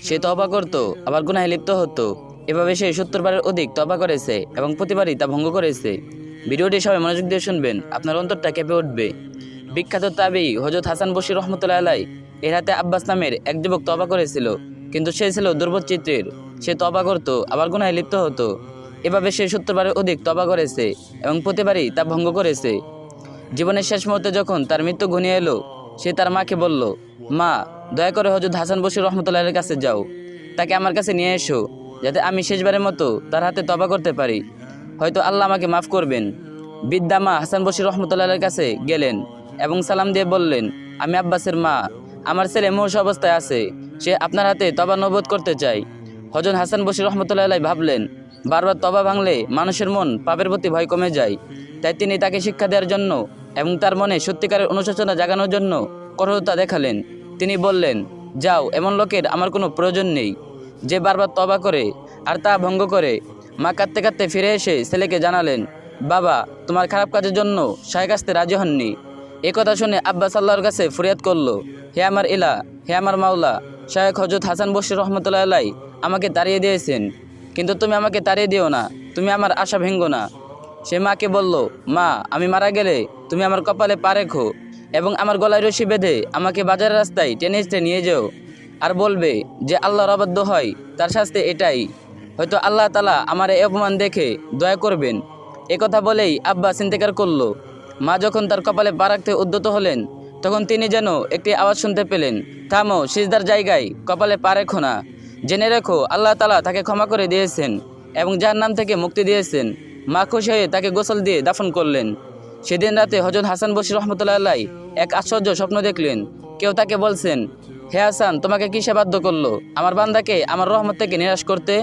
সে তওবা করত, আবার গুনাহে লিপ্ত হতো। এভাবে সে 70 বারের অধিক তওবা করেছে এবং প্রতিবারই তা ভঙ্গ করেছে। ভিডিওটি সবাই মনোযোগ দিয়ে শুনবেন, আপনার অন্তরটা কেঁপে উঠবে। বিখ্যাত তাবেঈ হযরত হাসান বসরি রহমতুল্লাহ আলাইহি এর হাতে আব্বাস নামের এক যুবক তওবা করেছিল, কিন্তু সে ছিল দুর্বল চিত্রের। সে তওবা করত, আবার গুনাহে লিপ্ত হতো। এভাবে সে 70 বারের অধিক তওবা করেছে এবং প্রতিবারই তা ভঙ্গ করেছে। জীবনের শেষ মুহূর্তে যখন তার মৃত্যু ঘনিয়ে এলো, সে তার মাকে বলল, মা, দয়া করে হযরত হাসান বসরি রহমতুল্লাহের কাছে যাও, তাকে আমার কাছে নিয়ে এসো, যাতে আমি শেষবারের মতো তার হাতে তওবা করতে পারি। হয়তো আল্লাহ আমাকে মাফ করবেন। বৃদ্ধা মা হাসান বসরি রহমতুল্লাহের কাছে গেলেন এবং সালাম দিয়ে বললেন, আমি আব্বাসের মা, আমার ছেলে মুমূর্ষু অবস্থায় আছে, সে আপনার হাতে তওবা নবুয়ত করতে চায়। হযরত হাসান বসরি রহমতুল্লাহ আলাইহি ভাবলেন, বারবার তওবা ভাঙলে মানুষের মন পাপের প্রতি ভয় কমে যায়। তাই তিনি তাকে শিক্ষা দেওয়ার জন্য এবং তার মনে সত্যিকারের অনুশোচনা জাগানোর জন্য কঠোরতা দেখালেন। তিনি বললেন, যাও, এমন লোকের আমার কোনো প্রয়োজন নেই যে বারবার তওবা করে আর তা ভঙ্গ করে। মা কাঁদতে কাঁদতে ফিরে এসে ছেলেকে জানালেন, বাবা, তোমার খারাপ কাজের জন্য শায়েখ আসতে রাজি হননি। এ কথা শুনে আব্বাস আল্লাহর কাছে ফরিয়াদ করলো, হে আমার ইলা, হে আমার মাওলা, শায়েখ হযরত হাসান বসরি রহমতুল্লাহ আলাইহি আমাকে তাড়িয়ে দিয়েছেন, কিন্তু তুমি আমাকে তাড়িয়ে দিও না, তুমি আমার আশা ভেঙ্গো না। সে মাকে বলল, মা, আমি মারা গেলে তুমি আমার কপালে পা রেখো এবং আমার গলায় রশি বেঁধে আমাকে বাজারের রাস্তায় টেনে হিঁচড়ে নিয়ে যাও, আর বলবে যে আল্লাহর অবাধ্য হয় তার শাস্তি এটাই। হয়তো আল্লাহ তাআলা আমার এই অপমান দেখে দয়া করবেন। এ কথা বলেই আব্বাস ইন্তেকার করলো। মা যখন তার কপালে পা রাখতে উদ্যত হলেন, তখন তিনি যেন একটি আওয়াজ শুনতে পেলেন, থামো, সিজদার জায়গায় কপালে পা রেখো না। জেনে রেখো, আল্লাহ তাআলা তাকে ক্ষমা করে দিয়েছেন এবং জাহান্নাম থেকে মুক্তি দিয়েছেন। মা খুশি হয়ে তাকে গোসল দিয়ে দাফন করলেন। সেদিন রাতে হযরত হাসান বসরি রহমতুল্লাহ আলাইহি এক আশ্চর্য স্বপ্ন দেখলেন। কেউ তাকে বলছেন, হে হাসান, তোমাকে কিসে বাধ্য করলো আমার বান্দাকে আমার রহমত থেকে নিরাশ করতে?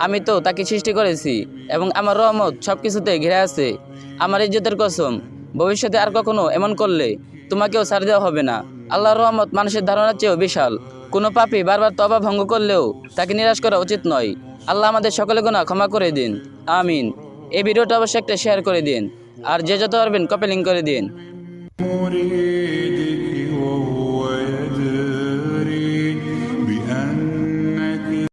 আমি তো তাকে সৃষ্টি করেছি এবং আমার রহমত সব কিছুতে ঘিরে আছে। আমার ইজ্জতের কসম, ভবিষ্যতে আর কখনো এমন করলে তোমাকেও ছাড় দেওয়া হবে না। আল্লাহর রহমত মানুষের ধারণার চেয়েও বিশাল। কোনো পাপী বারবার তওবা ভঙ্গ করলেও তাকে নিরাশ করা উচিত নয়। আল্লাহ আমাদের সকলে গুনাহ ক্ষমা করে দিন, আমিন। এই ভিডিওটা অবশ্যই একটা শেয়ার করে দিন, আর যে যত পারবেন কপি লিঙ্ক করে দিন।